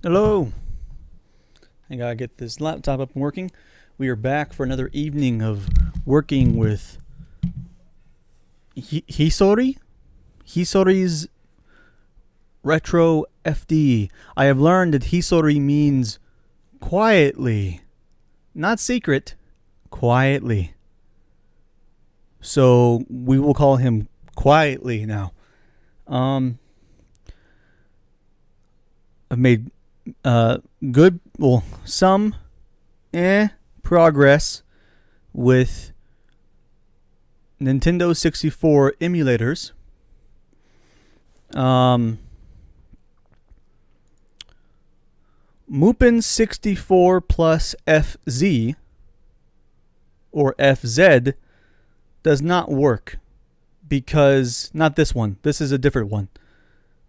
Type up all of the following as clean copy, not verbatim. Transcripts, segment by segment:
Hello. I gotta get this laptop up and working. We are back for another evening of working with Hisori's Retro FD. I have learned that Hisori means quietly, not secret, quietly. So we will call him quietly now. I've made some progress with Nintendo 64 emulators. Mupen 64 plus FZ or FZ does not work because, not this one, this is a different one,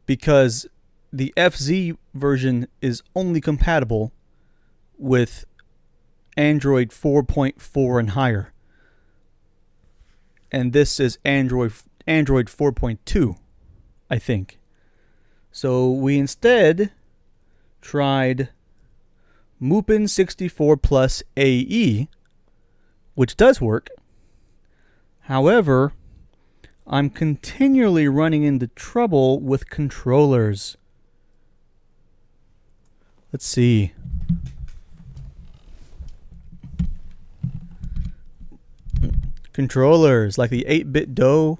because the FZ version is only compatible with Android 4.4 and higher. And this is Android 4.2, I think. So we instead tried Mupen 64 plus AE, which does work. However, I'm continually running into trouble with controllers. Let's see. Controllers like the 8-bit DOE,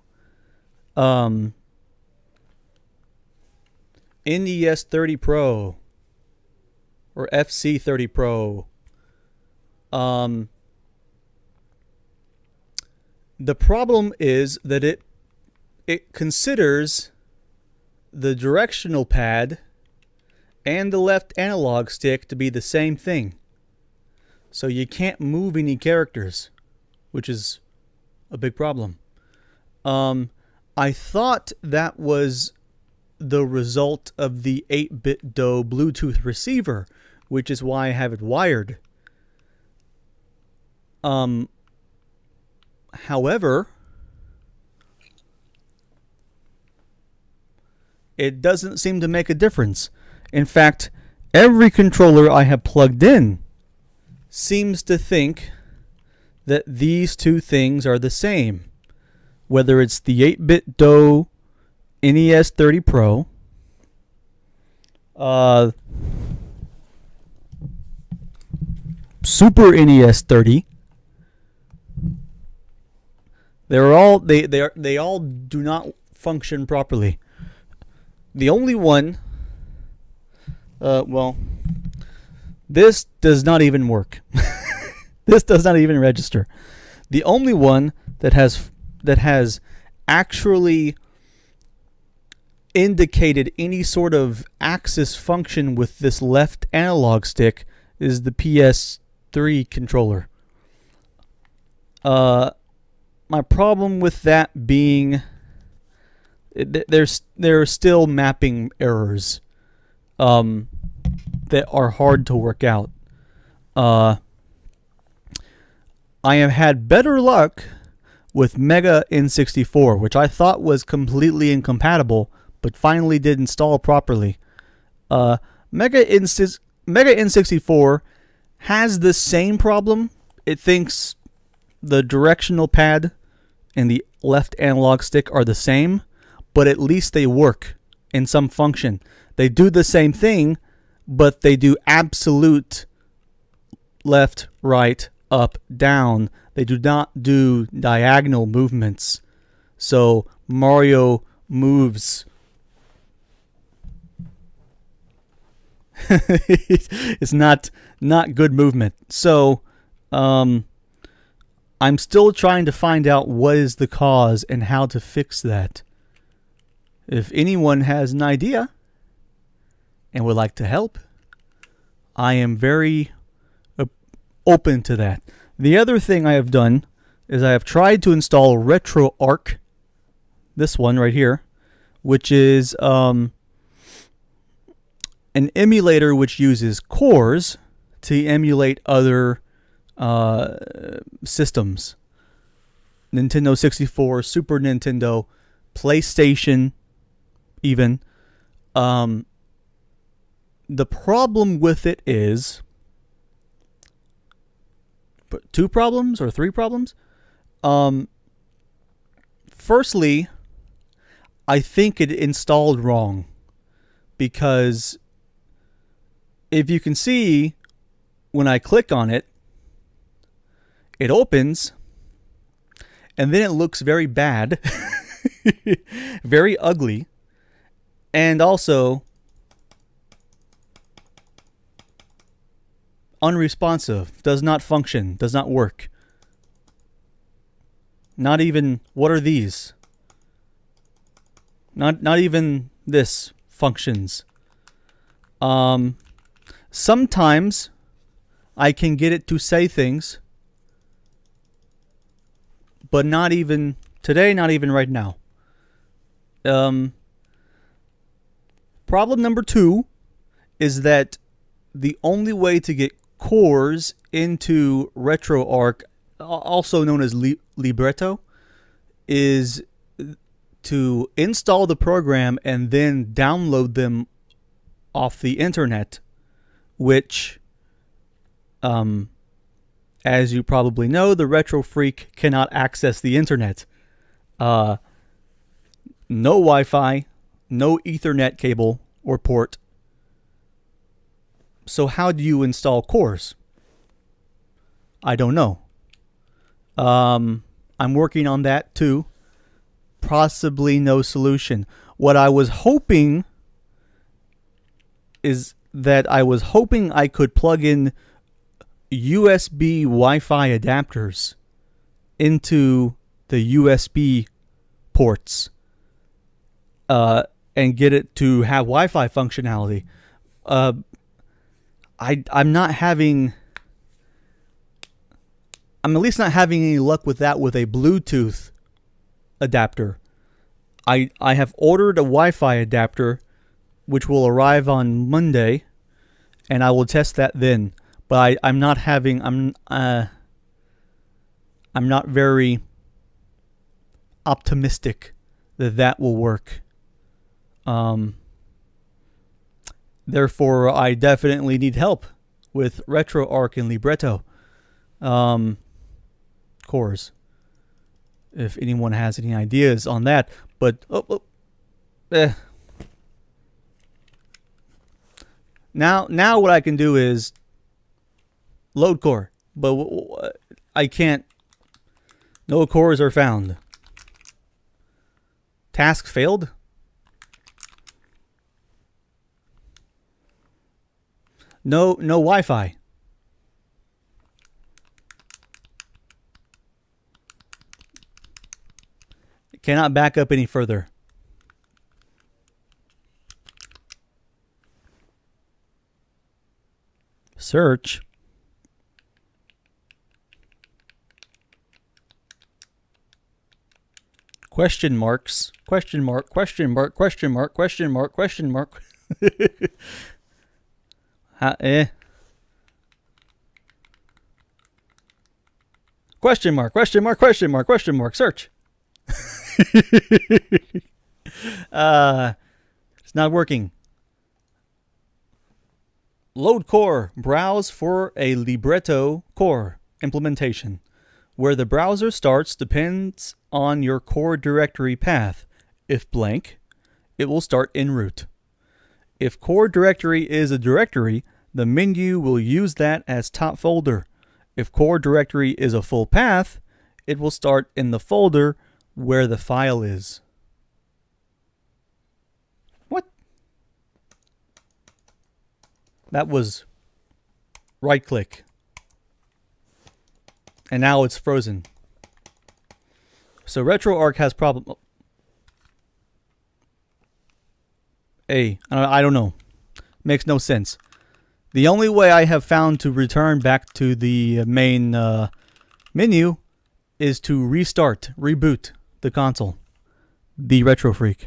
NES 30 Pro or FC 30 Pro. The problem is that it considers the directional pad and the left analog stick to be the same thing. So you can't move any characters, which is a big problem. I thought that was the result of the 8-bit DOE Bluetooth receiver, which is why I have it wired. However, it doesn't seem to make a difference. In fact, every controller I have plugged in seems to think that these two things are the same. Whether it's the 8-bit DOE NES 30 Pro, Super NES 30, they all do not function properly. The only one, well, this does not even work. This does not even register. The only one that has actually indicated any sort of axis function with this left analog stick is the PS3 controller. My problem with that being there are still mapping errors that are hard to work out. I have had better luck with Mega N64, which I thought was completely incompatible, but finally did install properly. Mega N64 has the same problem. It thinks the directional pad and the left analog stick are the same, but at least they work in some function. They do the same thing, but they do absolute left, right, up, down. They do not do diagonal movements. So Mario moves. It's not good movement. So I'm still trying to find out what is the cause and how to fix that. If anyone has an idea and would like to help, I am very open to that. The other thing I have done is I have tried to install RetroFreak, this one right here, which is an emulator which uses cores to emulate other systems. Nintendo 64, Super Nintendo, PlayStation, even. The problem with it is two problems or three problems. Firstly, I think it installed wrong, because if you can see, when I click on it, it opens and then it looks very bad, very ugly, and also unresponsive, does not function, does not work. Not even, what are these? Not even this functions. Sometimes I can get it to say things, but not even today, not even right now. Problem number 2 is that the only way to get cores into RetroArch, also known as Libretto, is to install the program and then download them off the internet, which, as you probably know, the RetroFreak cannot access the internet. No Wi-Fi, no Ethernet cable or port. So how do you install cores? I don't know. I'm working on that too. Possibly no solution. What I was hoping is that I could plug in USB Wi-Fi adapters into the USB ports and get it to have Wi-Fi functionality. I'm at least not having any luck with that with a Bluetooth adapter. I have ordered a Wi-Fi adapter, which will arrive on Monday, and I will test that then. But I'm not very optimistic that that will work. Therefore, I definitely need help with RetroArch and Libretto cores. If anyone has any ideas on that, but now what I can do is load core, but I can't. No cores are found. Task failed. No Wi-Fi. Cannot back up any further. Search. Question marks. Question mark. Question mark. Question mark. Question mark. Question mark. Question mark. Question mark. Question mark. Question mark. Search. It's not working. Load core. Browse for a Libretto core implementation. Where the browser starts depends on your core directory path. If blank, it will start en route. If core directory is a directory, the menu will use that as top folder. If core directory is a full path, it will start in the folder where the file is. What? That was right click. And now it's frozen. So RetroArch has problem. I don't know. Makes no sense. The only way I have found to return back to the main menu is to reboot the console. The RetroFreak.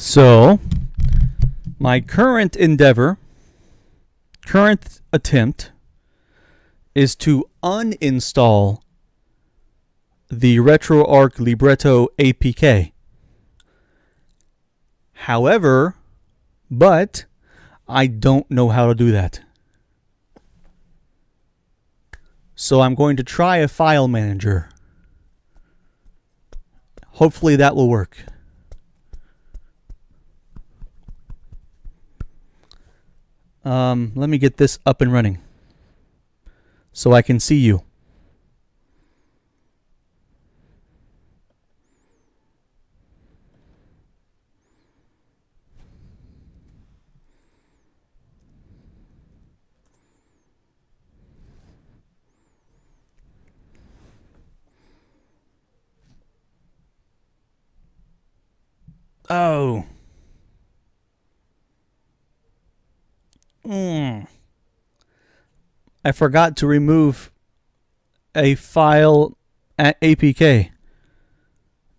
So, my current attempt is to uninstall the RetroArch Libretto APK. However, but I don't know how to do that. So I'm going to try a file manager. Hopefully that will work. Let me get this up and running so I can see you. Oh. I forgot to remove a file at APK.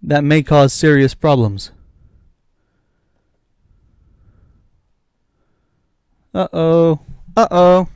That may cause serious problems. Uh-oh. Uh-oh.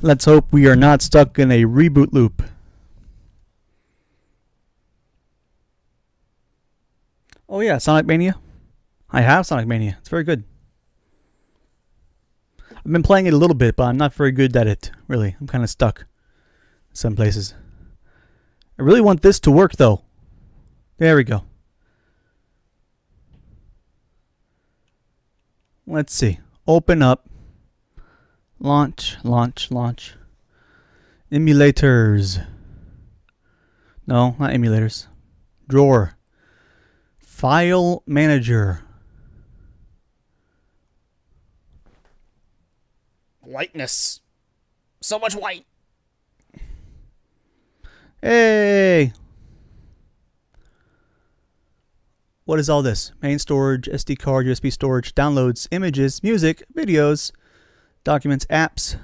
Let's hope we are not stuck in a reboot loop. Oh yeah, Sonic Mania. I have Sonic Mania. It's very good. I've been playing it a little bit, but I'm not very good at it, really. I'm kind of stuck in some places. I really want this to work, though. There we go. Let's see. Open up. Launch, launch, launch. Emulators. No, not emulators. Drawer. File manager. Whiteness. So much white. Hey! What is all this? Main storage, SD card, USB storage, downloads, images, music, videos, documents, apps,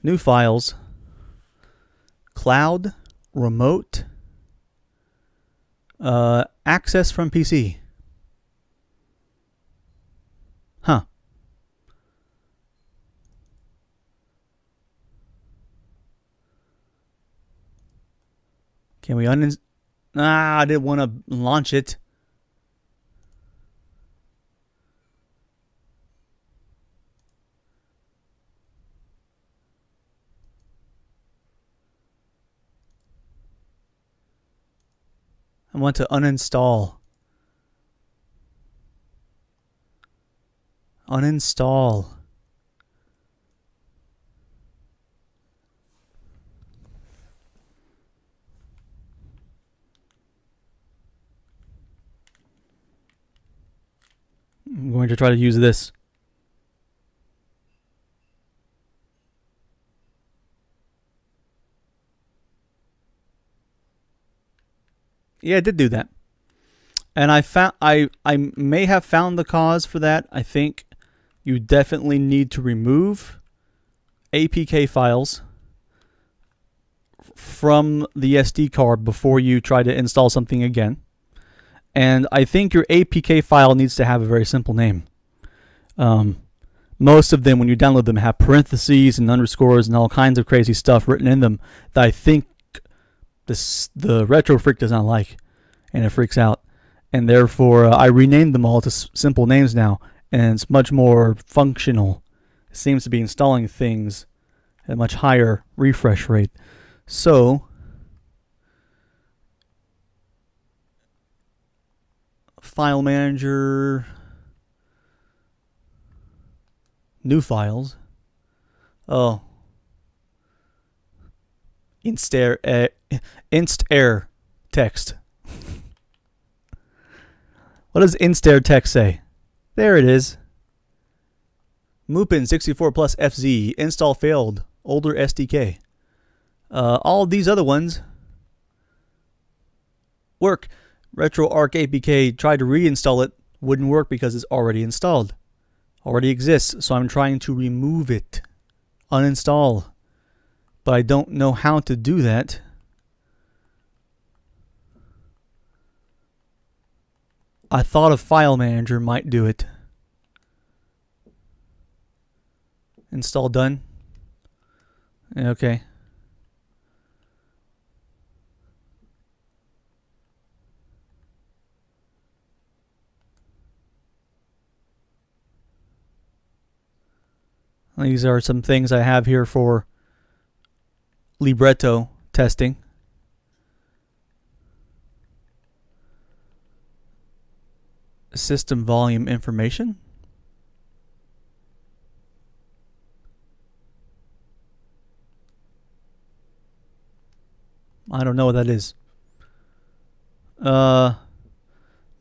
new files, cloud, remote, access from PC. Huh. Can we I didn't want to launch it. I want to uninstall. Uninstall. I'm going to try to use this. Yeah, it did do that. And I may have found the cause for that. I think you definitely need to remove APK files from the SD card before you try to install something again. And I think your APK file needs to have a very simple name. Most of them, when you download them, have parentheses and underscores and all kinds of crazy stuff written in them that I think the RetroFreak does not like, and it freaks out. And therefore, I renamed them all to simple names now, and it's much more functional. It seems to be installing things at a much higher refresh rate. So, file manager, new files. Oh, inst air text. What does inst air text say? There it is. Mupin 64 plus FZ install failed. Older SDK. All these other ones work. RetroArch APK tried to reinstall it, wouldn't work because it's already installed. Already exists, so I'm trying to remove it. Uninstall. But I don't know how to do that. I thought a file manager might do it. Install done. Okay. These are some things I have here for libretto testing. System volume information. I don't know what that is. Nintendo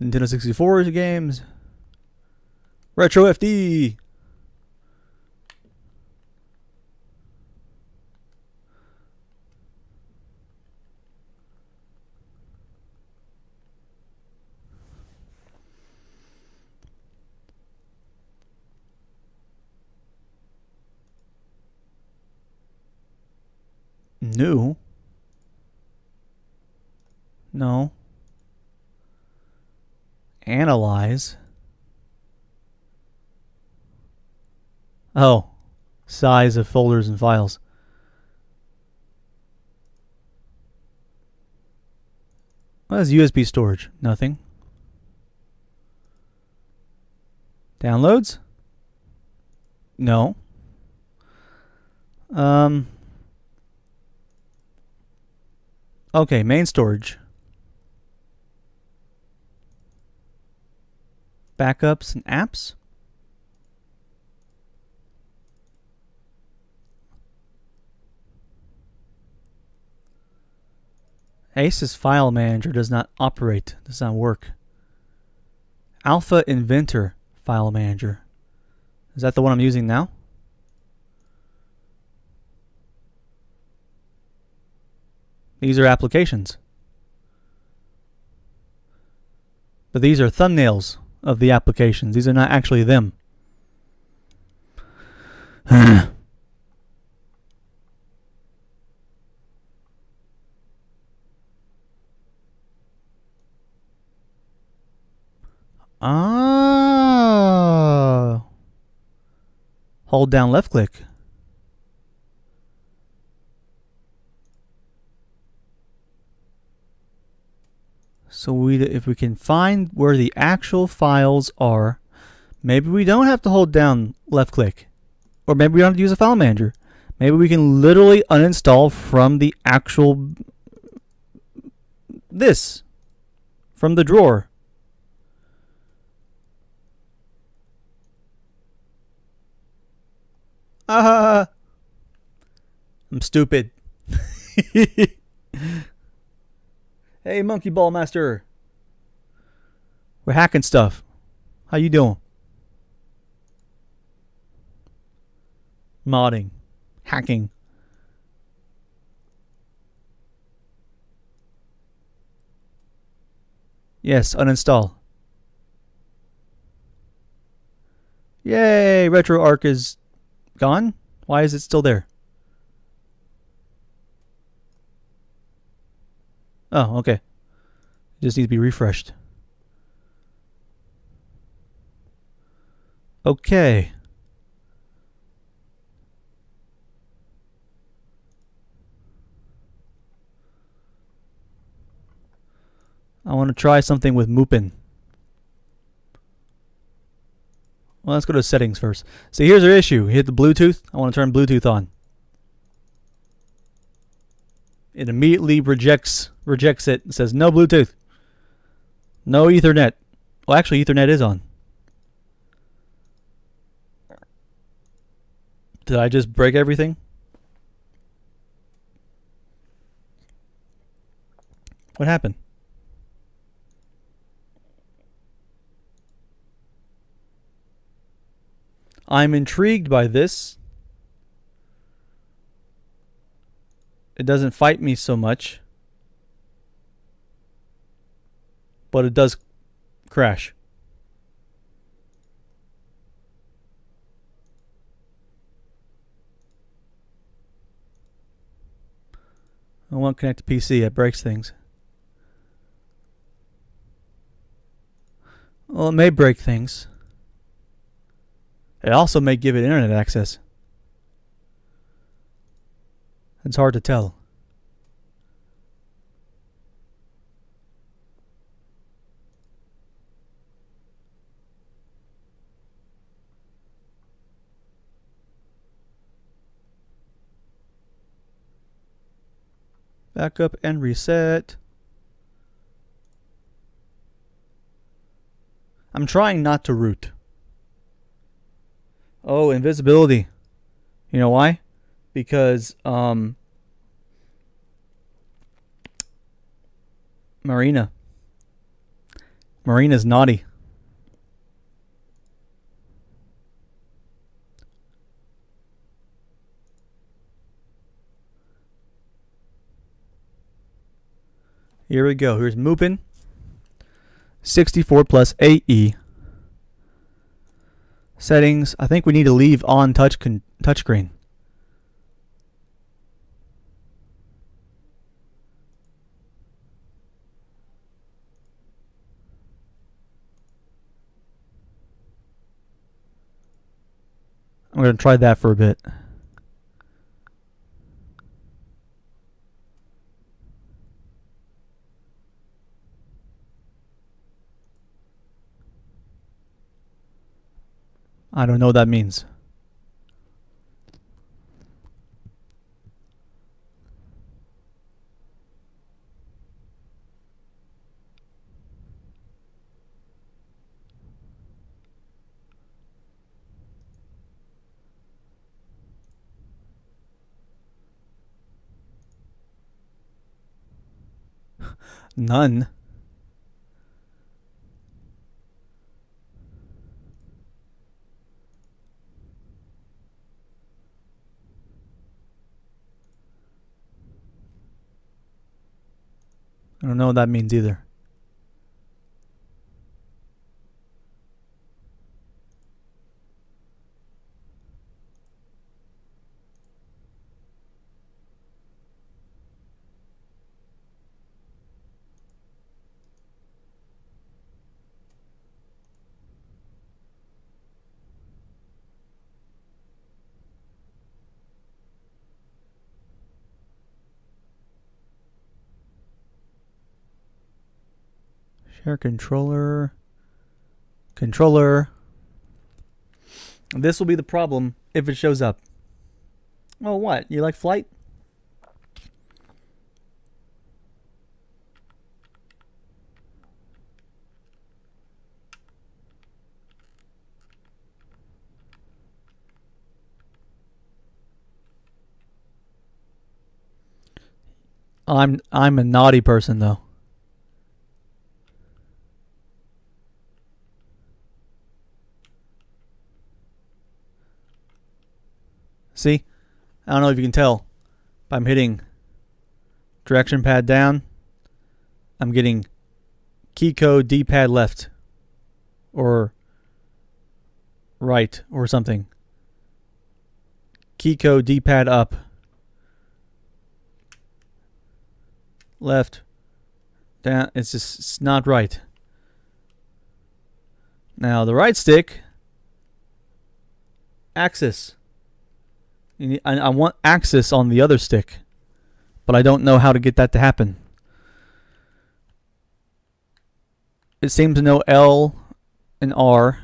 64 games. Retro FD. New? No. Analyze. Oh. Size of folders and files. What is USB storage? Nothing. Downloads? No. Okay, main storage. Backups and apps. Ace's file manager does not operate, does not work. Alpha Inventor File Manager. Is that the one I'm using now? These are applications. But these are thumbnails of the applications. These are not actually them. Ah. Hold down left click. So if we can find where the actual files are, maybe we don't have to hold down left click. Or maybe we don't have to use a file manager. Maybe we can literally uninstall from the actual from the drawer. I'm stupid. Hey, Monkey Ball Master. We're hacking stuff. How you doing? Modding. Hacking. Yes, uninstall. Yay, RetroArch is gone? Why is it still there? Oh, okay. It just needs to be refreshed. Okay. I want to try something with Moopin. Well, let's go to settings first. So here's our issue. Hit the Bluetooth. I want to turn Bluetooth on. It immediately rejects it. It says no Bluetooth. No Ethernet. Well, actually, Ethernet is on. Did I just break everything? What happened? I'm intrigued by this. It doesn't fight me so much. But it does crash. I won't connect to PC. It breaks things. Well, it may break things. It also may give it internet access. It's hard to tell. Backup and reset. I'm trying not to root. Oh, invisibility. You know why? Because Marina's naughty. Here we go. Here's Moopin. 64 plus AE. Settings. I think we need to leave on touchscreen. I'm going to try that for a bit. I don't know what that means. None. I don't know what that means either. Share controller. Controller. This will be the problem if it shows up. Oh, what? You like flight? I'm a naughty person though. See? I don't know if you can tell, but I'm hitting direction pad down. I'm getting key code D-pad left or right or something. Key code D-pad up. Left. Down. It's not right. Now the right stick. Axis. I want axis on the other stick, but I don't know how to get that to happen. It seems to know L and R.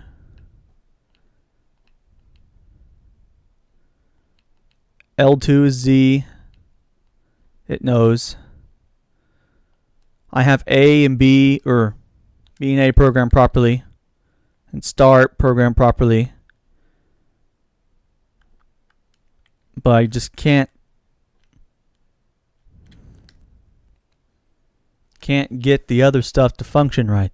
L2 is Z. It knows. I have A and B, or B and A programmed properly, and start programmed properly. But I just can't get the other stuff to function right.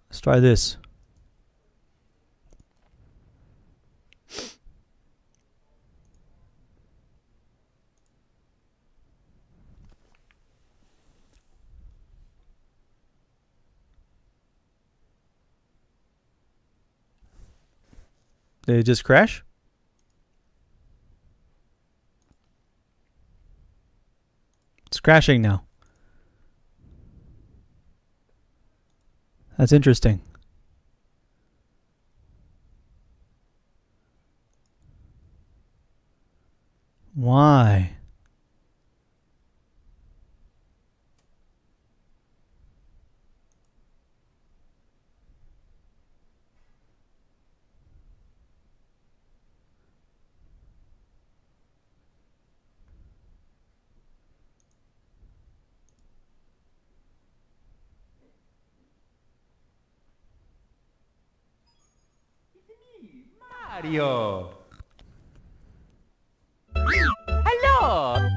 Let's try this. Did it just crash? It's crashing now. That's interesting. Why? Mario. Hello.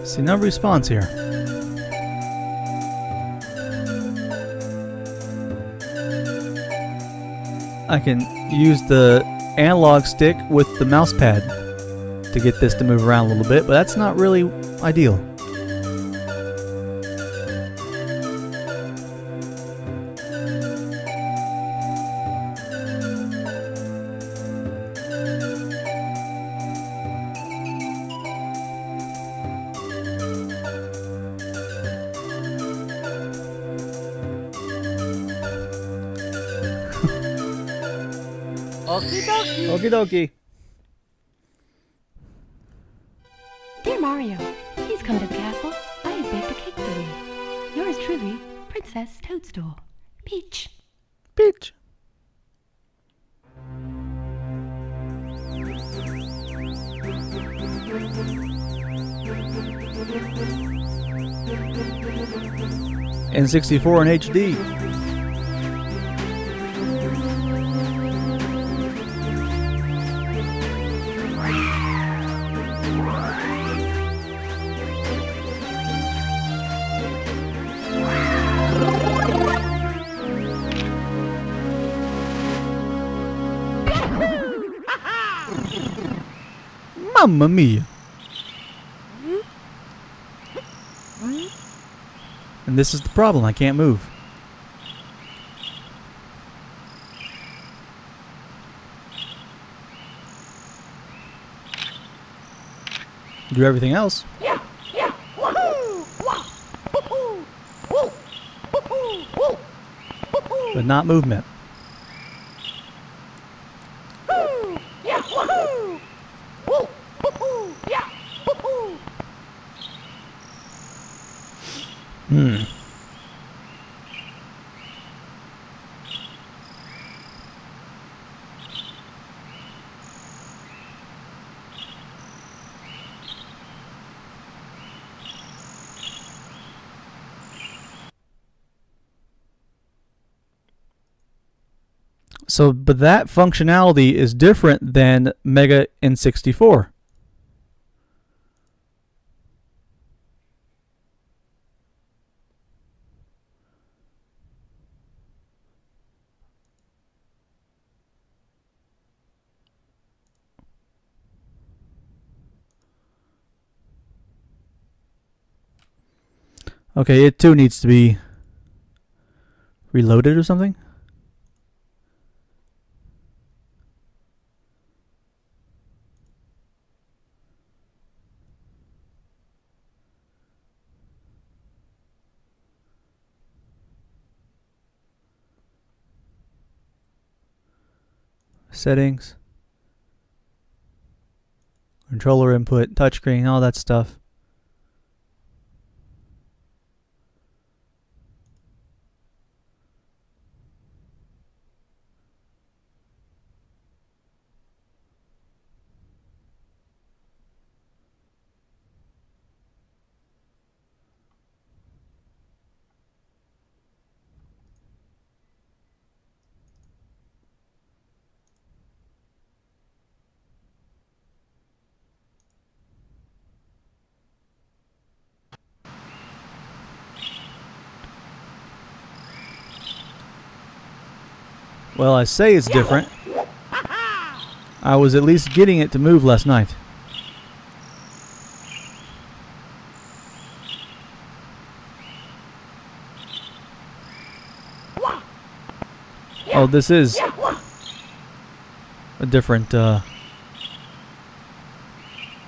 See, no response here. I can use the analog stick with the mouse pad to get this to move around a little bit, but that's not really ideal. Okie dokie. Okie dokie. Dear Mario, please come to the castle. I have baked a cake for you. Yours truly, Princess Toadstool. Peach. Peach. N64 in HD. Mamma mia. And this is the problem, I can't move. Do everything else. But not movement. So, but that functionality is different than Mega N64. Okay, it too needs to be reloaded or something. Settings, controller input, touchscreen, all that stuff. Well, I say it's different. I was at least getting it to move last night. Oh, this is a different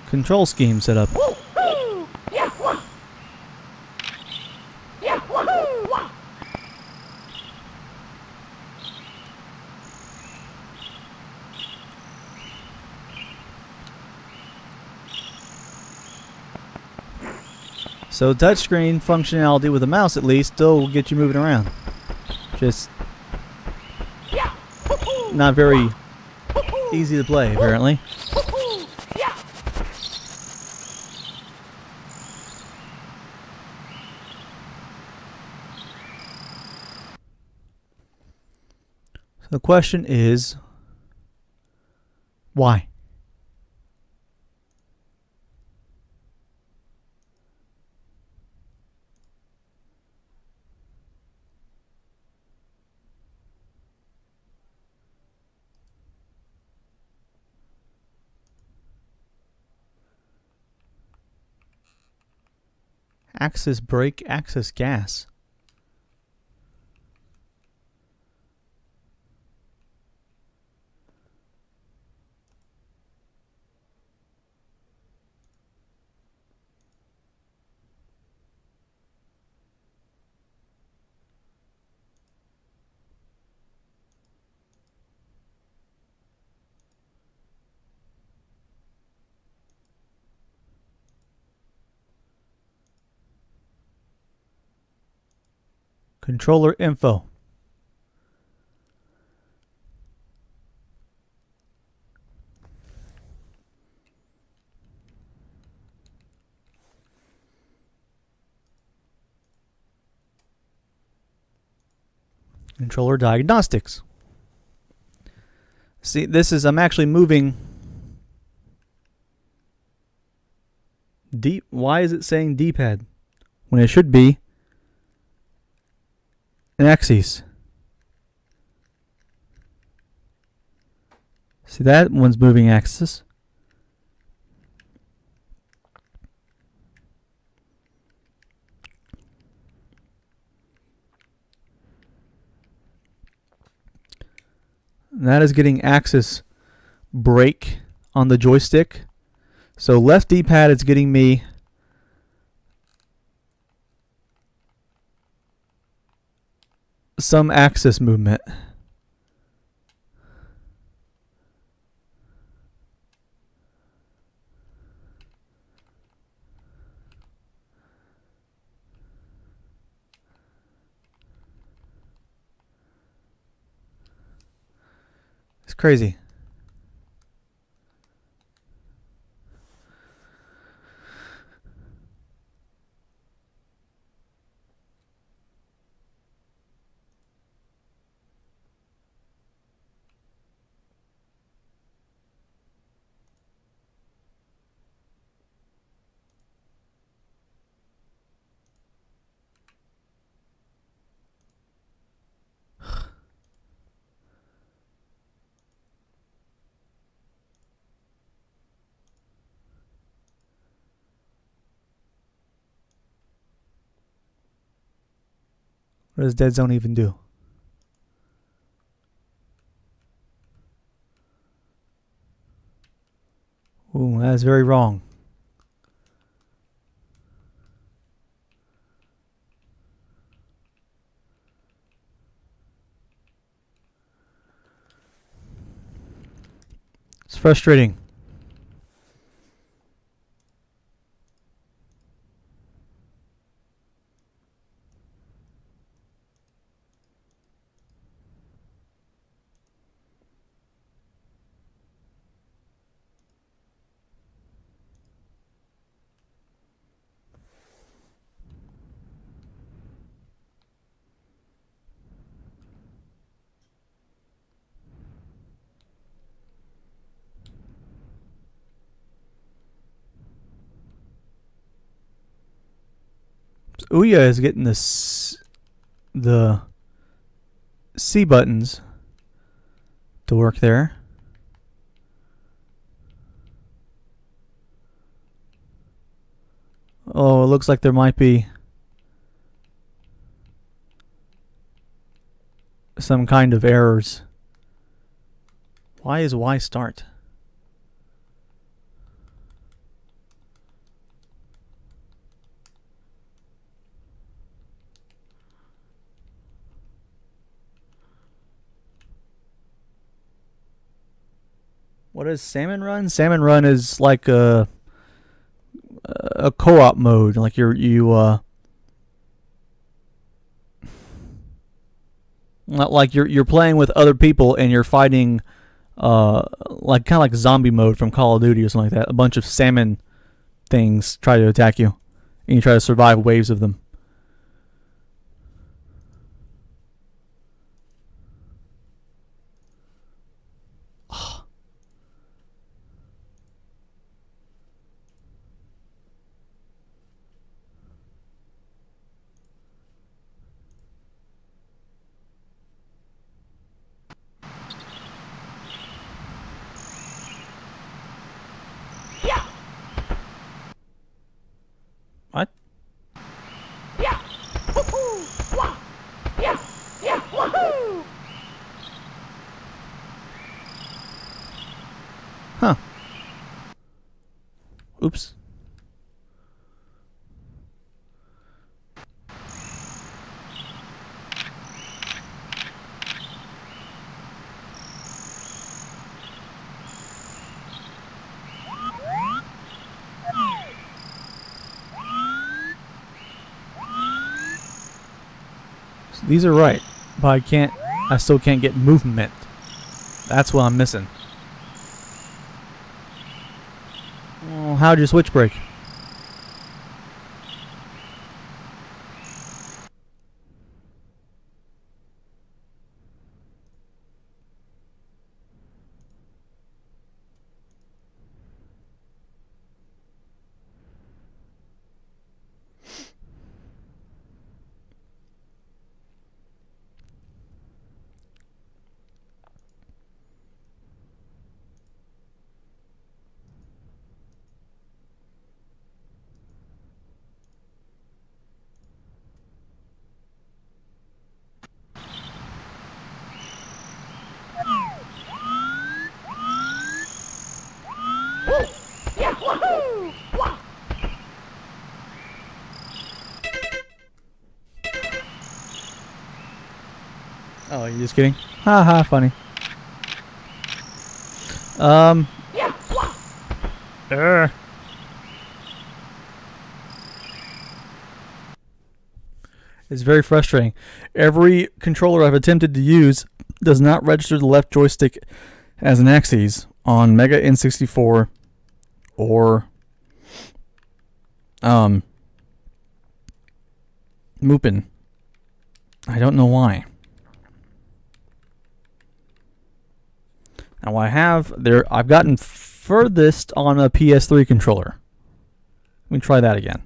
control scheme set up. So touchscreen functionality with a mouse at least still will get you moving around. Just not very easy to play, apparently. So the question is, why? Axis brake, axis gas. Controller info. Controller diagnostics. See, this is, I'm actually moving D. Why is it saying D-pad when it should be an axis? See, that one's moving axis. And that is getting axis break on the joystick. So left D-pad is getting me some axis movement. It's crazy. What does dead zone even do? Ooh, that is very wrong. It's frustrating. Ouya is getting the C buttons to work there. Oh, it looks like there might be some kind of errors. Why is Y start? What is Salmon Run? Salmon Run is like a co-op mode. Like not like you're playing with other people and you're fighting like kind of like zombie mode from Call of Duty or something like that. A bunch of salmon things try to attack you, and you try to survive waves of them. What? Yeah. Woohoo! Wah. Yeah. Yeah. Woohoo! Huh. Oops. These are right, but I still can't get movement. That's what I'm missing. Well, how'd your switch break? Yeah, woohoo! Wah! Oh, you just kidding? Haha, funny. Yeah, wah! It's very frustrating. Every controller I've attempted to use does not register the left joystick as an axis on Mega N64 or Mupen. I don't know why. Now I've gotten furthest on a PS3 controller. Let me try that again.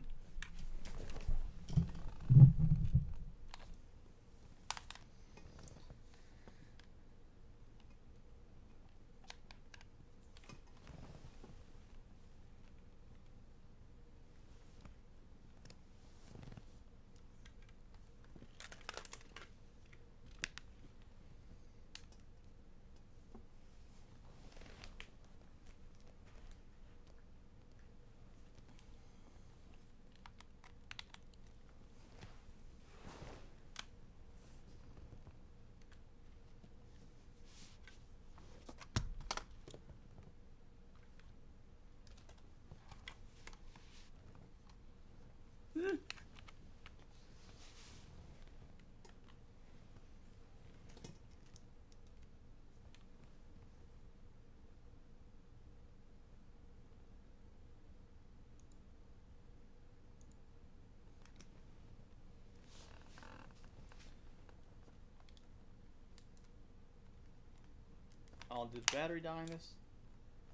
Oh, did battery die in this?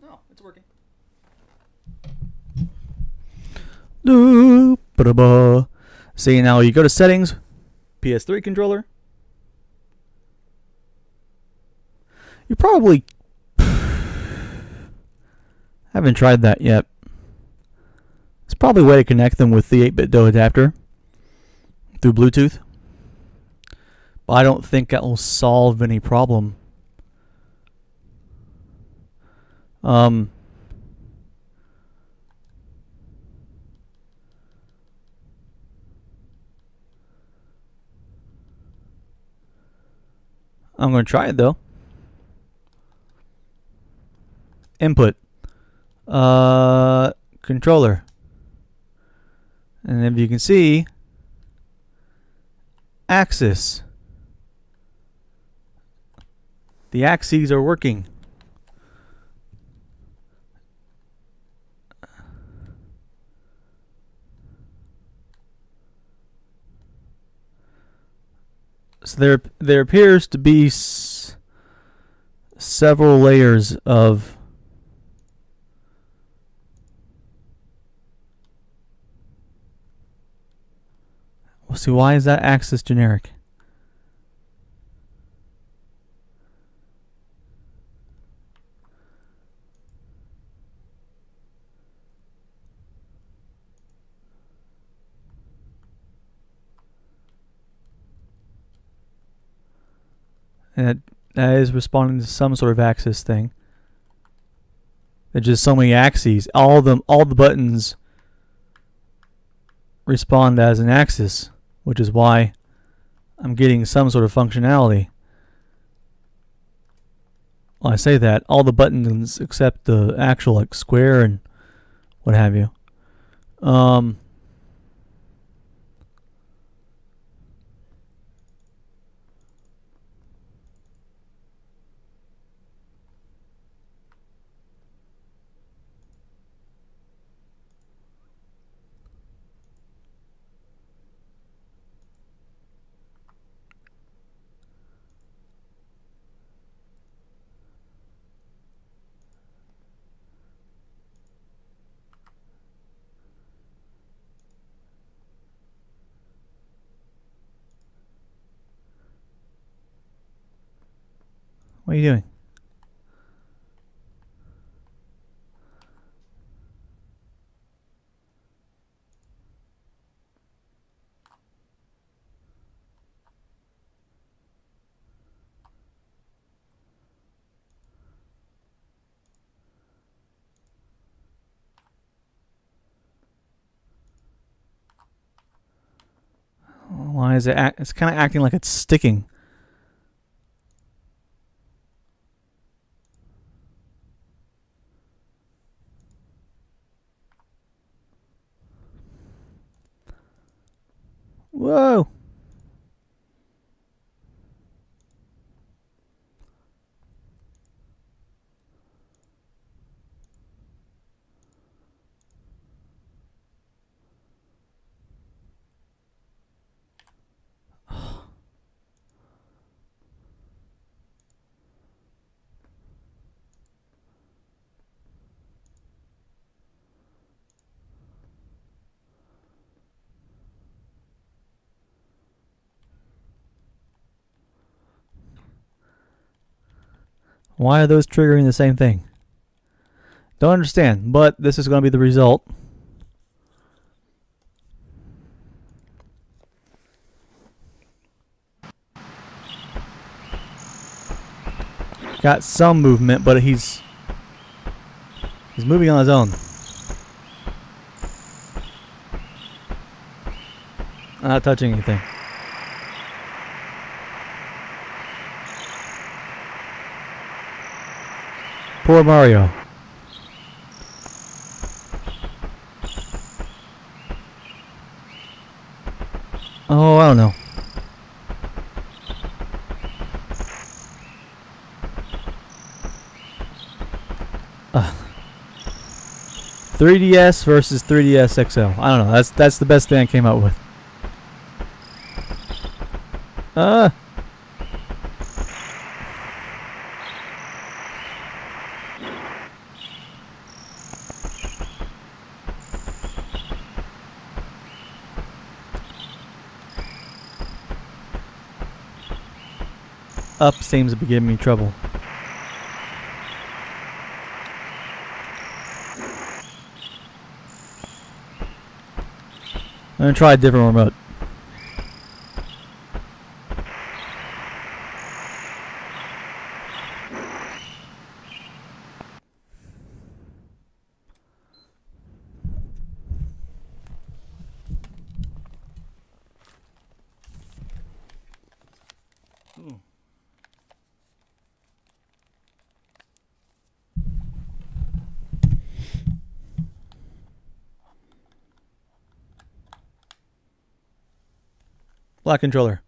No, it's working. See, now you go to settings, PS3 controller. You probably haven't tried that yet. There's probably a way to connect them with the 8-bit DOE adapter through Bluetooth. But I don't think that will solve any problem. I'm going to try it though. Input. Controller. And if you can see, axis. The axes are working. So there appears to be several layers of well, see, why is that axis generic? And that is responding to some sort of axis thing. There's just so many axes. All the buttons respond as an axis, which is why I'm getting some sort of functionality. Well, I say that all the buttons except the actual like square and what have you. What are you doing? Why is it? It's kind of acting like it's sticking. Whoa! Why are those triggering the same thing? Don't understand, but this is going to be the result. Got some movement, but he's moving on his own. Not touching anything. Poor Mario. Oh, I don't know. Uh, 3DS versus 3DS XL. I don't know. That's the best thing I came up with. Up seems to be giving me trouble. I'm gonna try a different remote. Black controller.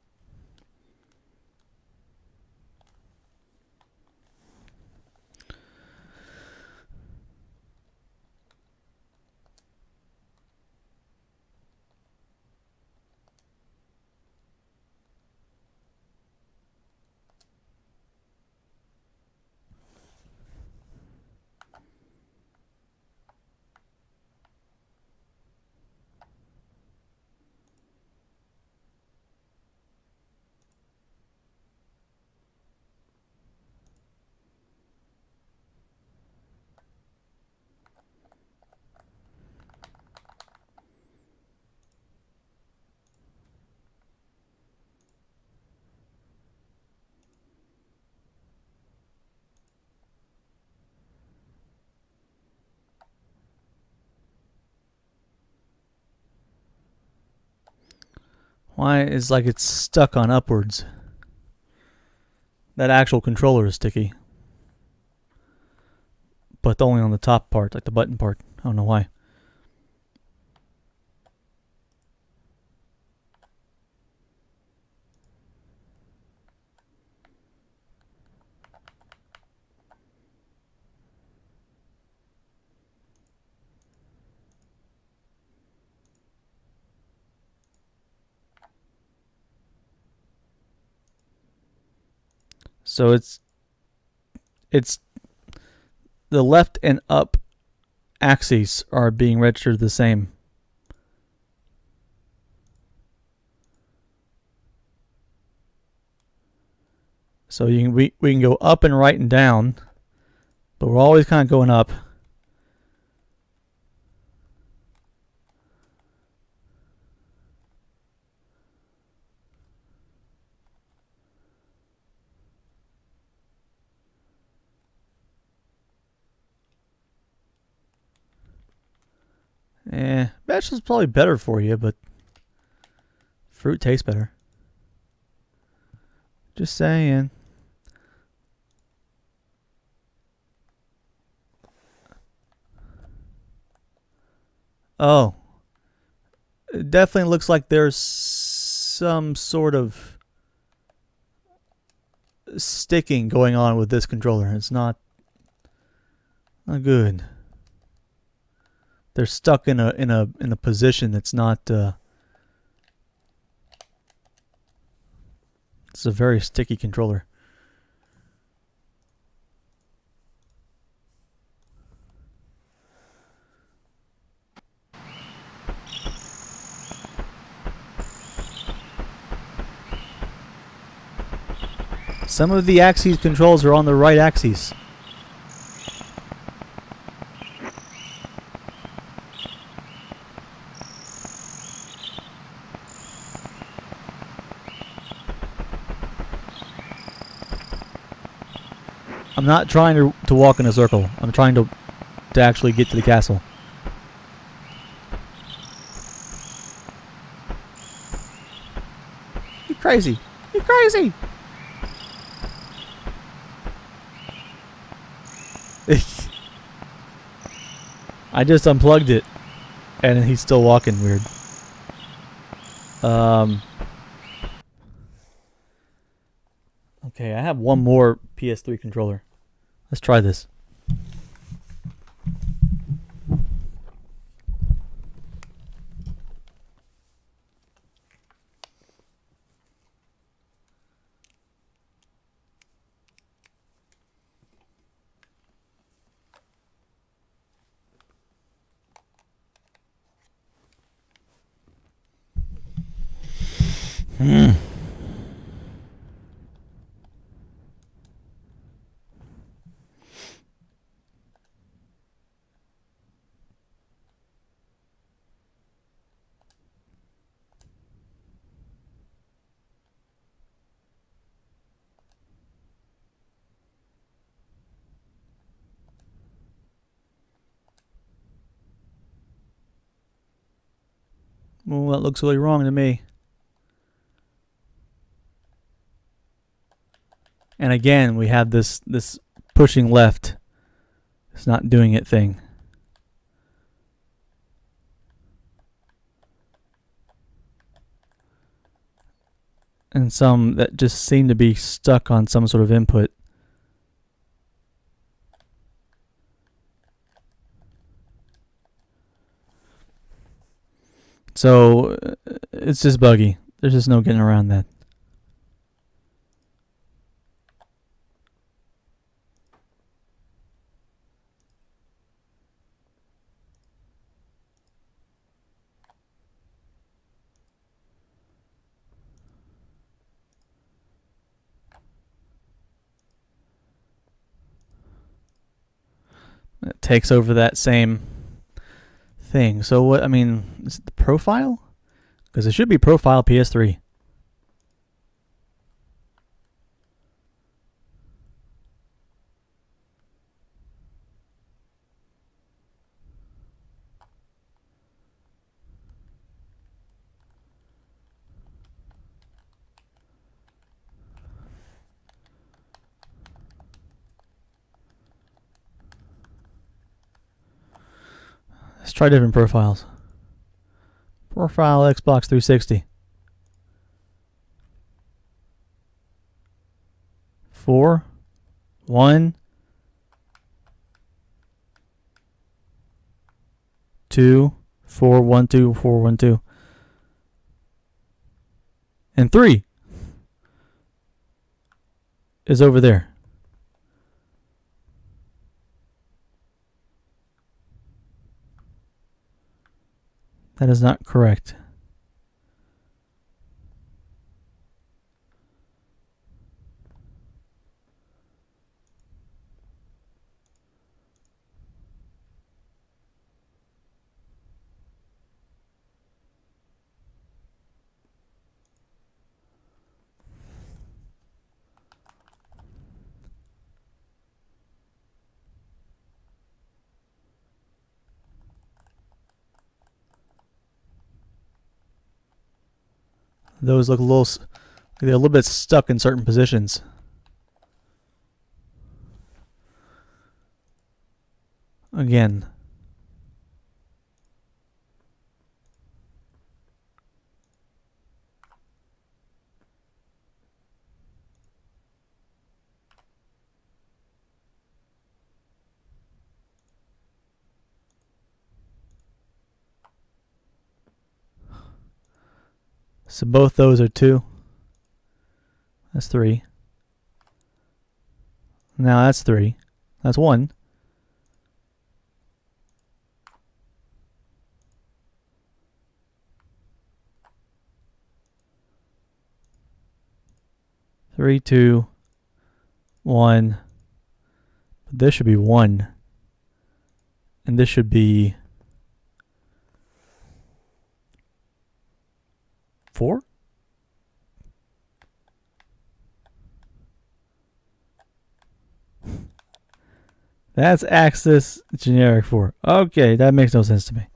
Why is like it's stuck on upwards? That actual controller is sticky. But only on the top part, like the button part. I don't know why. So it's the left and up axes are being registered the same. So we can go up and right and down, but we're always kind of going up. Vegetables probably better for you, but fruit tastes better. Just saying. Oh. It definitely looks like there's some sort of sticking going on with this controller. It's not good. They're stuck in a position that's not it's a very sticky controller. Some of the axes controls are on the right axis. I'm not trying to walk in a circle. I'm trying to actually get to the castle. You're crazy. You're crazy. I just unplugged it, and he's still walking weird. Okay, I have one more PS3 controller. Let's try this. Well, that looks really wrong to me. And again, we have this pushing left. It's not doing it thing. And some that just seem to be stuck on some sort of input. So it's just buggy. There's just no getting around that. It takes over that same thing. So what, I mean, is it the profile? Because it should be profile PS3. Let's try different profiles. Profile Xbox 360. 4, 1, 2, 4, 1, 2, 4, 1, 2. And 3 is over there. That is not correct. Those look a little, they're a little bit stuck in certain positions. Again. So both those are 2. That's 3. Now that's 3. That's 1. Three, 2, 1. But this should be 1. And this should be 4? That's axis generic 4. Okay, that makes no sense to me.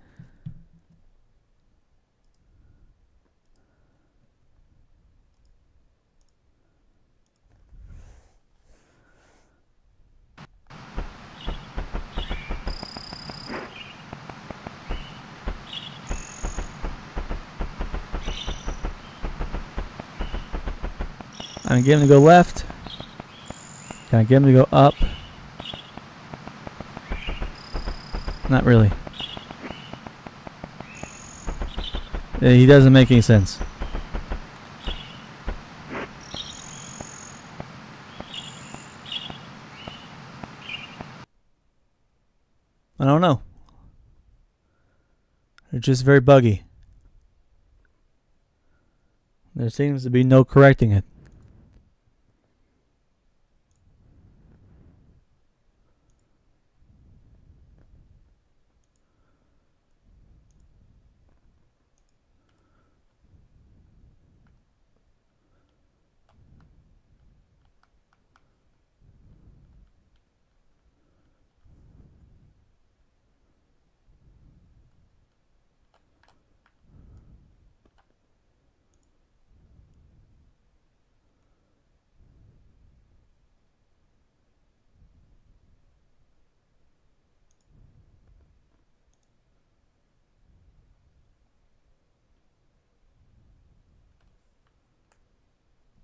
I'm getting him to go left. Can I get him to go up? Not really. He doesn't make any sense. I don't know. They're just very buggy. There seems to be no correcting it.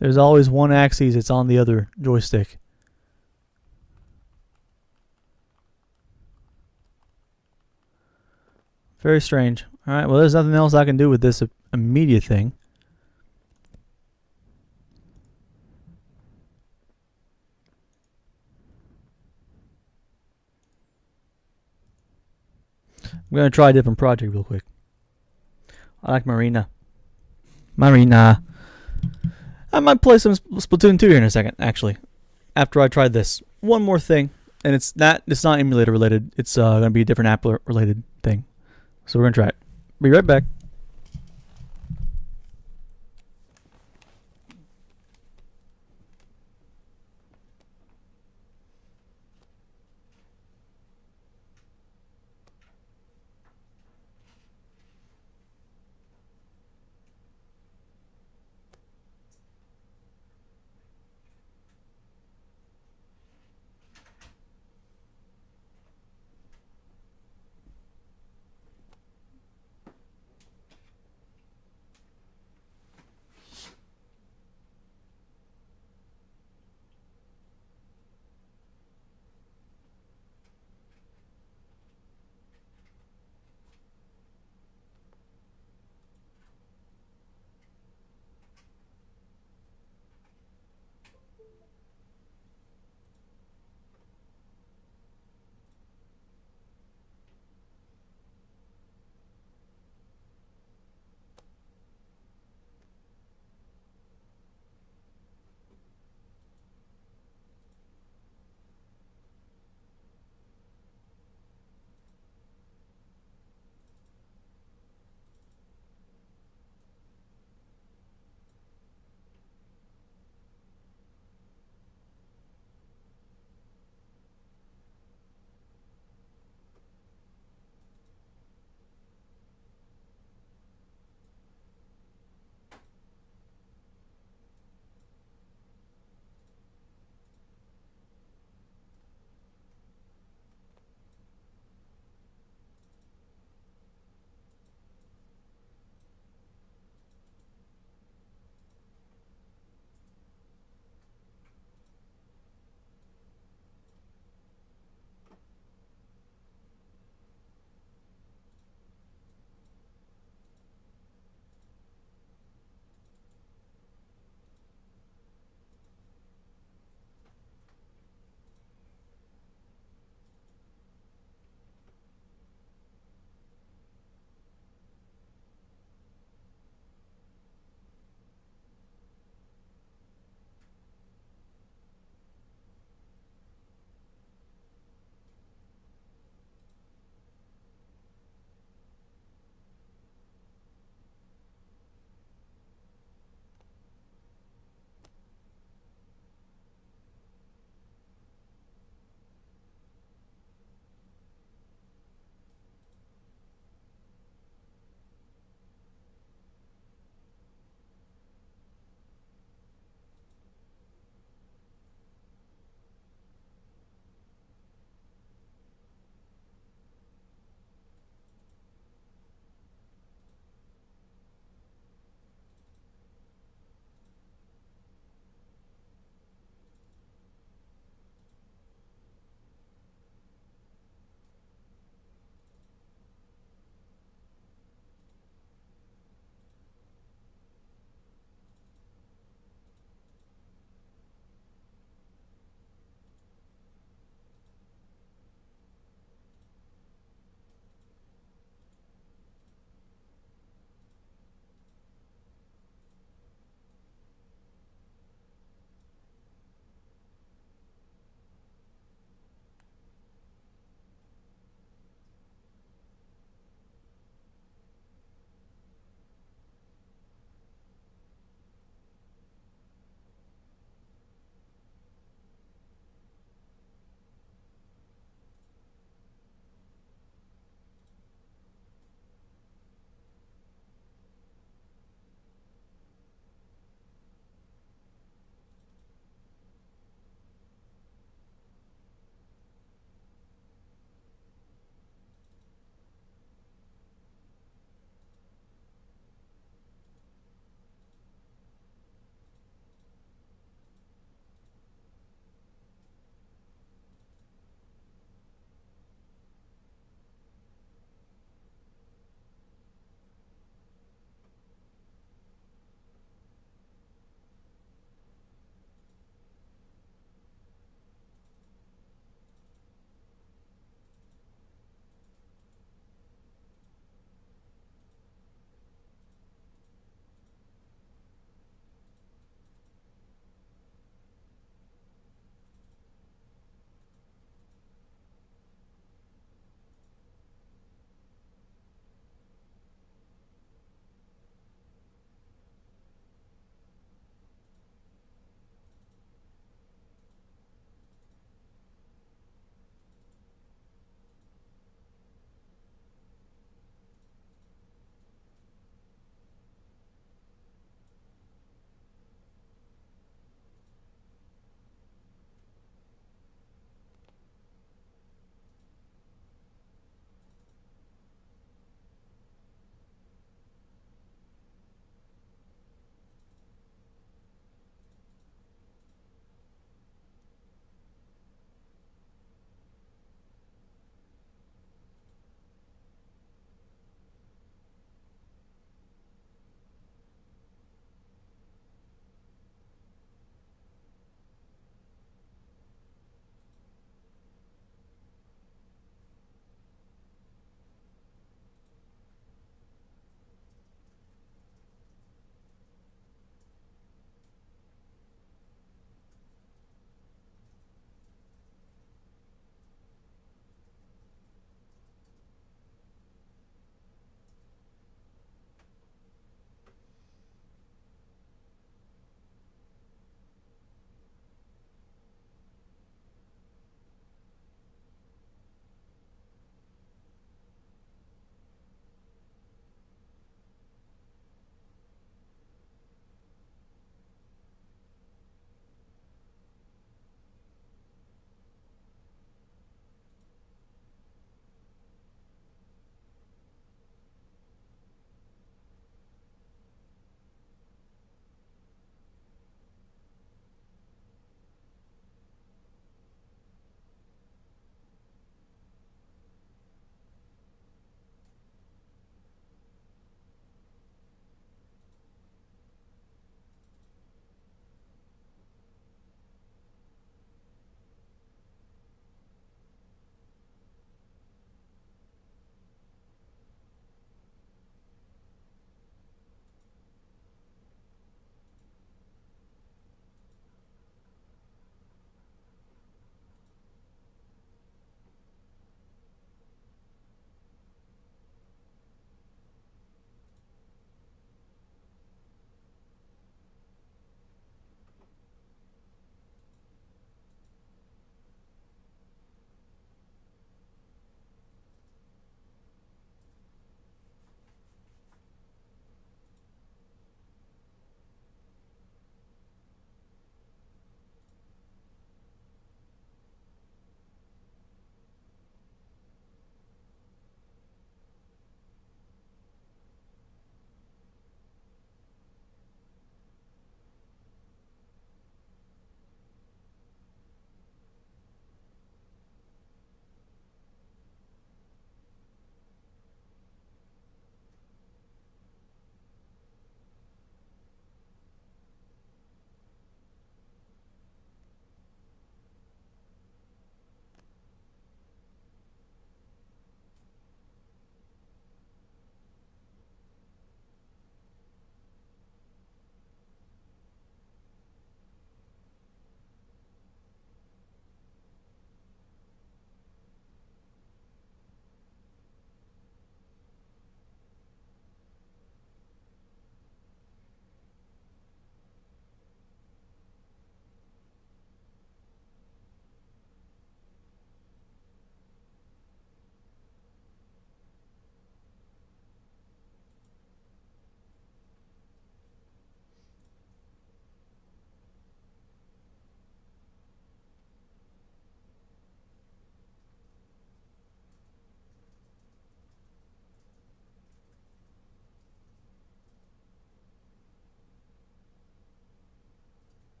There's always one axis that's on the other joystick. Very strange. Alright, well there's nothing else I can do with this immediate thing. I'm going to try a different project real quick. I like Marina. Marina. I might play some Splatoon 2 here in a second, actually. After I try this. One more thing. And it's not emulator related. It's going to be a different app related thing. So we're going to try it. Be right back.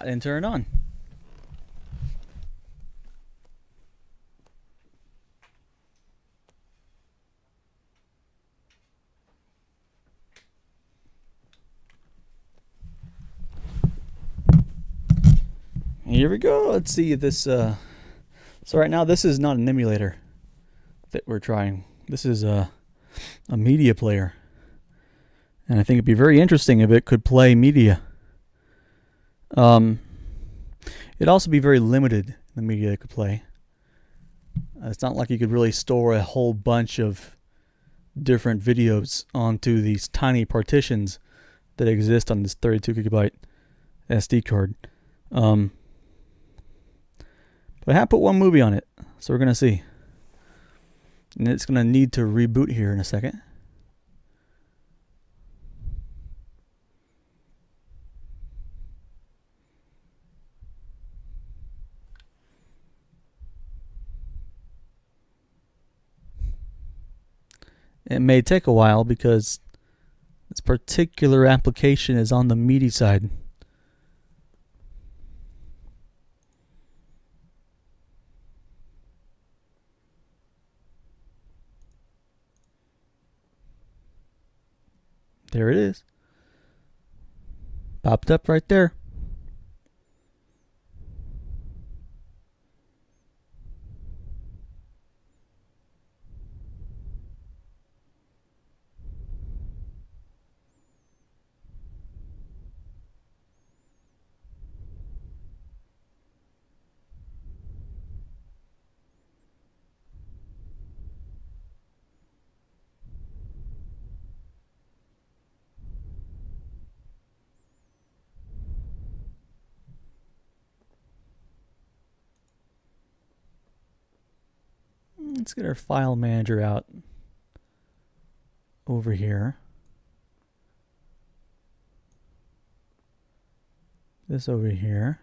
I didn't turn it on. Here we go. Let's see if this. So right now, this is not an emulator that we're trying. This is a media player, and I think it'd be very interesting if it could play media. It'd also be very limited, the media it could play. It's not like you could really store a whole bunch of different videos onto these tiny partitions that exist on this 32 gigabyte SD card. But I have put one movie on it, so we're going to see. And it's going to need to reboot here in a second. It may take a while because this particular application is on the meaty side. There it is. Popped up right there. Let's get our file manager out over here. This over here.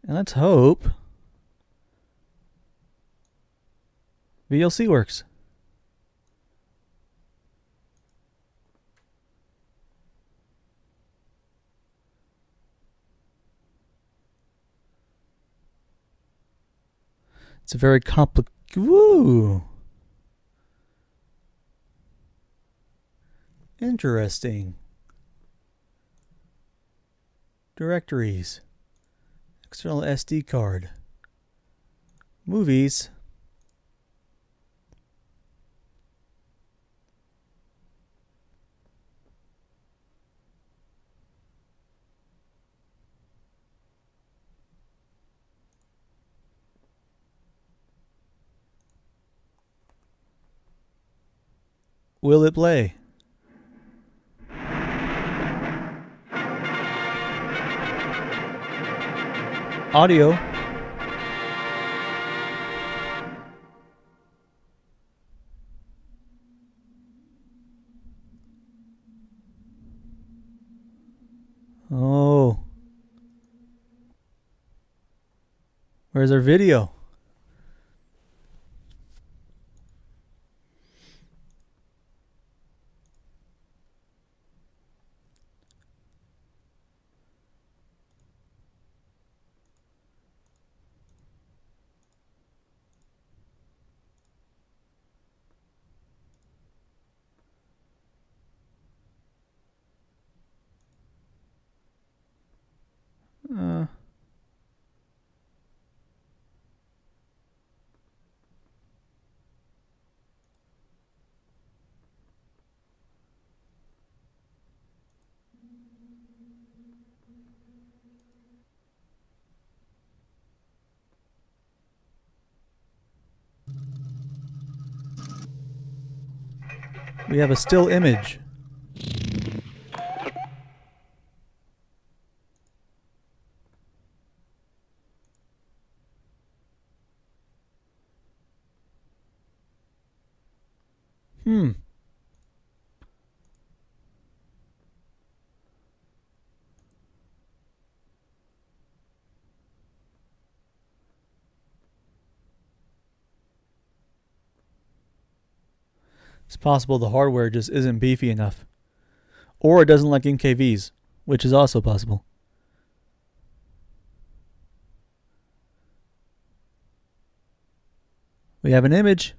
And let's hope VLC works. It's a very complicated. Woo! Interesting. Directories. External SD card. Movies. Will it play? Audio. Oh. Where's our video? We have a still image. It's possible the hardware just isn't beefy enough. Or it doesn't like NKVs, which is also possible. We have an image.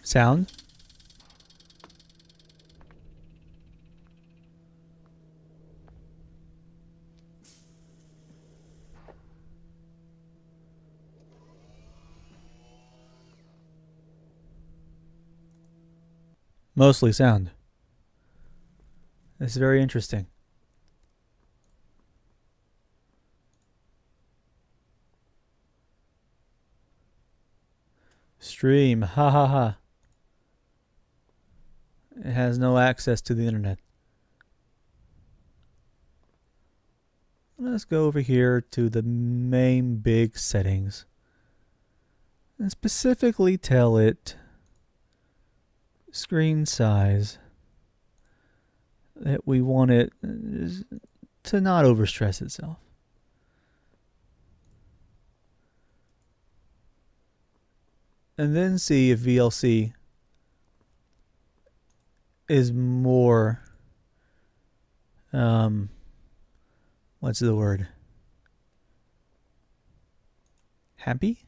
Sound. Mostly sound. It's very interesting. Stream. Ha ha ha. It has no access to the internet. Let's go over here to the main big settings. And specifically tell it screen size that we want it to not overstress itself. And then see if VLC is more what's the word? Happy?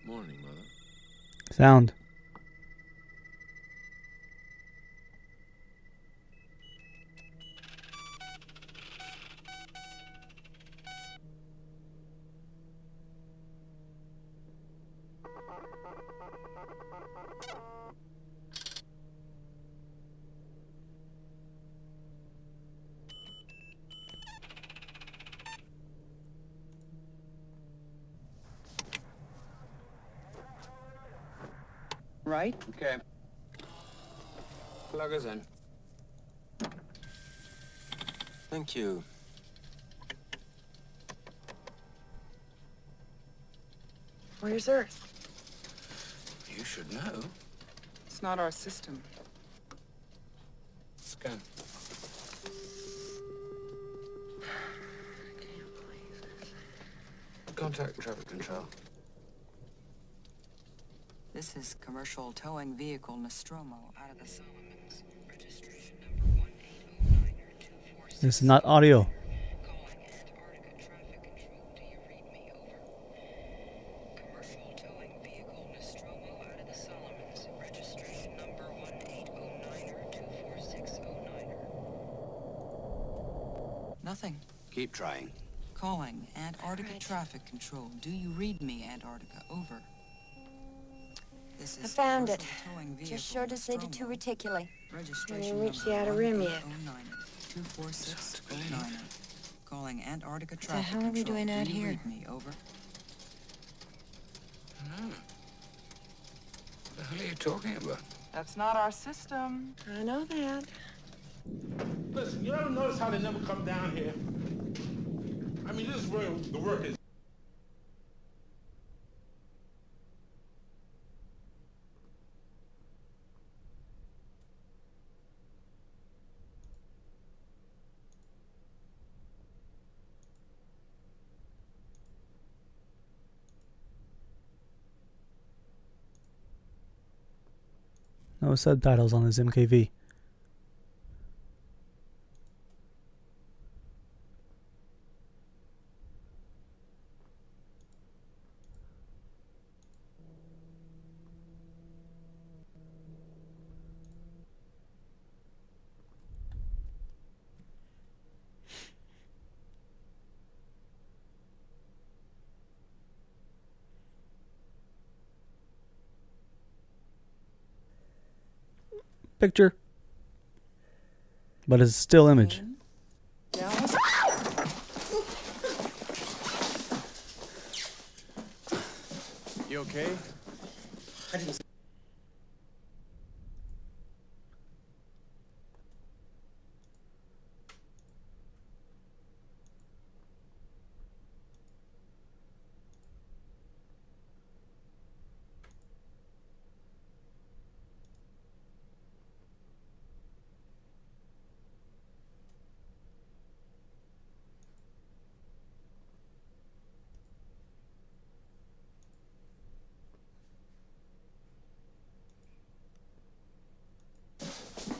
Morning, Mother. Sound. Right? Okay. Plug us in. Thank you. Where's Earth? You should know. It's not our system. Scan. Contact traffic control. This is commercial towing vehicle Nostromo out of the Solomons. Registration number 1809 This is not audio. Calling Antarctica traffic control. Do you read me? Over. Commercial towing vehicle Nostromo out of the Solomons. Registration number 1809 Nothing. Keep trying. Calling Antarctica traffic control. Do you read me, Antarctica? Over. This I is found it. commercial towing vehicle Just short of Zeta 2 Nostromo. reticuli. Registration Haven't reached number the outer rim yet. 24609. Calling Antarctica the traffic hell are we control. doing out Do you here? read me? Over. No. What the hell are you talking about? That's not our system. I know that. Listen, you ever notice how they never come down here? I mean, this is where the work is. No subtitles on this MKV. Picture, but it's still image. You okay?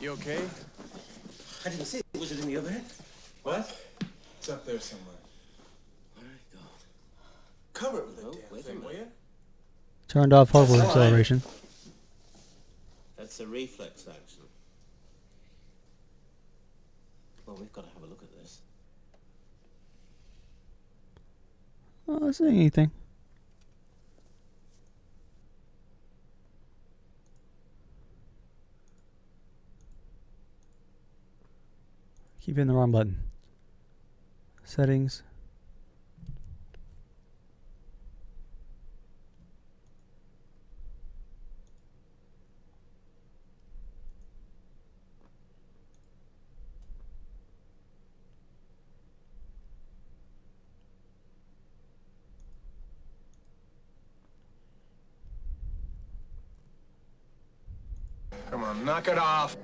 You okay? I didn't see it. Was it in the overhead? What? It's up there somewhere. Where did it go? Cover it with a Oh, damn wait a thing, will minute. you? Turned off hover That's all right. acceleration. That's a reflex action. Well, we've got to have a look at this. Oh, I see anything. Keep hitting the wrong button. Settings. Come on, knock it off.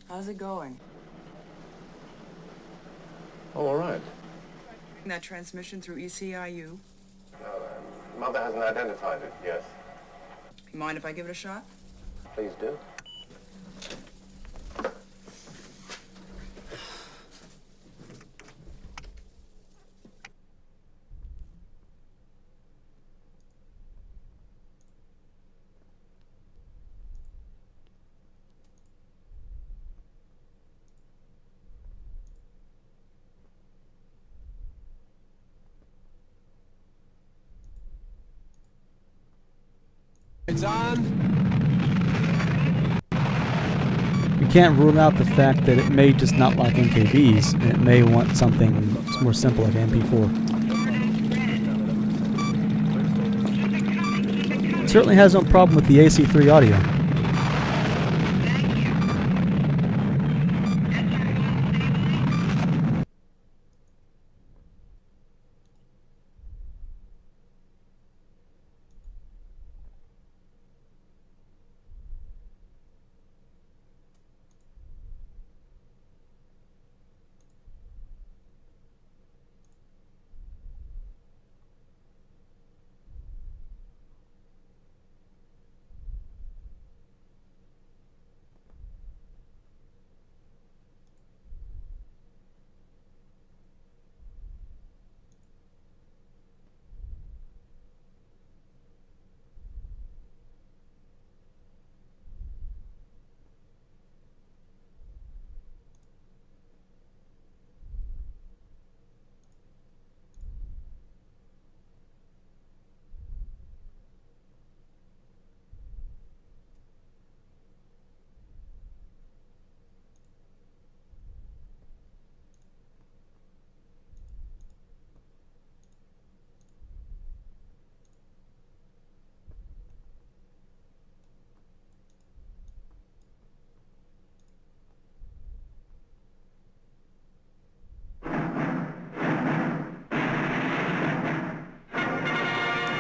How's it going? Oh, all right. That transmission through ECIU. Mother hasn't identified it, yes. You mind if I give it a shot? Please do. It's on. You can't rule out the fact that it may just not like MKVs, and it may want something more simple like MP4. It certainly has no problem with the AC3 audio.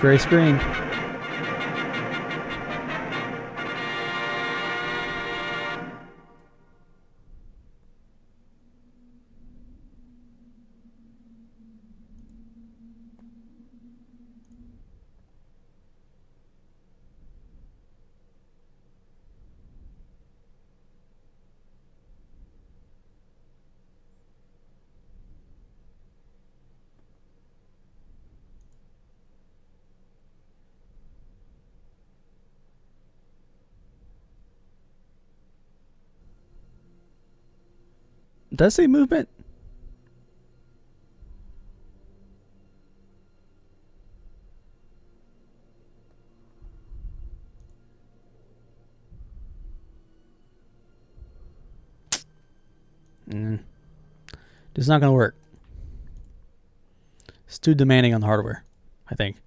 Gray screen. Does it say movement? It's not going to work. It's too demanding on the hardware, I think.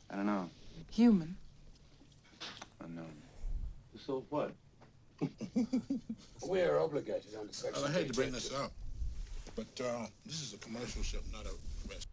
I don't know. Human. Unknown. So what? We're obligated under section. I hate to bring this up, but this is a commercial ship, not a rest.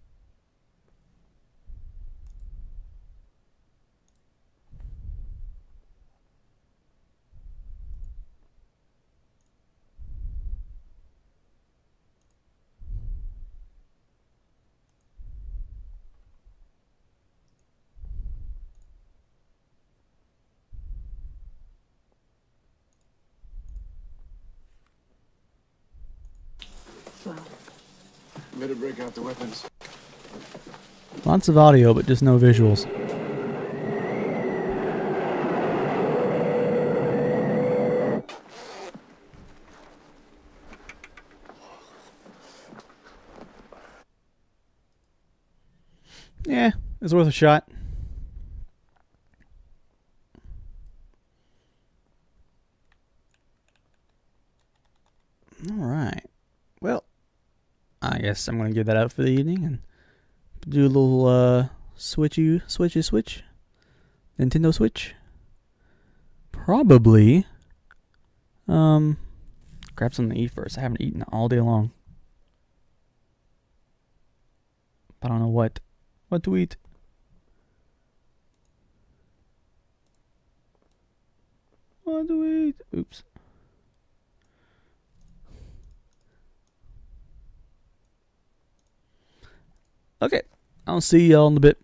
Better break out the weapons. Lots of audio, but just no visuals. Yeah, it's worth a shot. All right. Well, I guess I'm going to give that out for the evening and do a little Switch. Nintendo Switch. Probably. Grab something to eat first. I haven't eaten all day long. I don't know what to eat. What to eat? Oops. Okay, I'll see y'all in a bit.